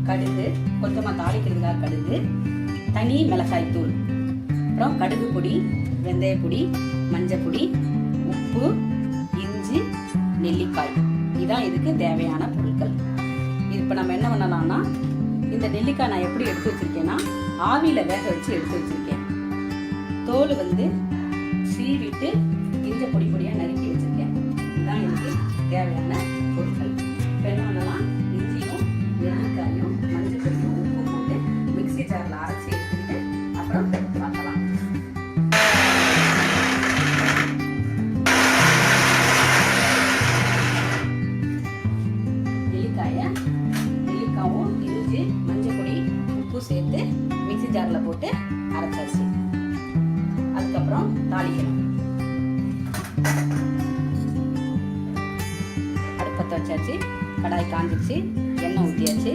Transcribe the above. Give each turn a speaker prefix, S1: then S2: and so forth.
S1: கடுகு, கொஞ்சமாக தாளிக்கிறதுக்காக கடுகு, தனி மிளகாய் தூள், அப்புறம் கடுகு பொடி, வெந்தய பொடி, மஞ்சள் பொடி, உப்பு, இஞ்சி, நெல்லிக்காய். இதான் இதுக்கு தேவையான பொருட்கள். இப்போ நம்ம என்ன பண்ணலாம்னா, இந்த நெல்லிக்காய் நான் எப்படி எடுத்து வச்சிருக்கேன்னா ஆவியில் வேக வச்சு எடுத்து வச்சிருக்கேன். தோல் சீவிட்டு இஞ்ச பொடி பொடியாக நறுக்கி வச்சிருக்கேன். இதுதான் இதுக்கு தேவையான பொருட்கள். இப்போ என்ன பண்ணலாம், இஞ்சியும் நெல்லிக்காயும் மஞ்சள் பொடியும் உப்பு போட்டு மிக்ஸி ஜாரில் அரைச்சி எடுத்துக்கிட்டு அப்புறம் பார்க்கலாம். நெல்லிக்காயும் இஞ்சி மஞ்சள் பொடி உப்பு சேர்த்து மிக்ஸி ஜாரில் போட்டு அரைச்சாச்சு. அதுக்கப்புறம் தாளிக்கணும். அடுப்பத்தை வச்சாச்சு, கடாய் காஞ்சிச்சு, எண்ணெய் ஊற்றியாச்சு.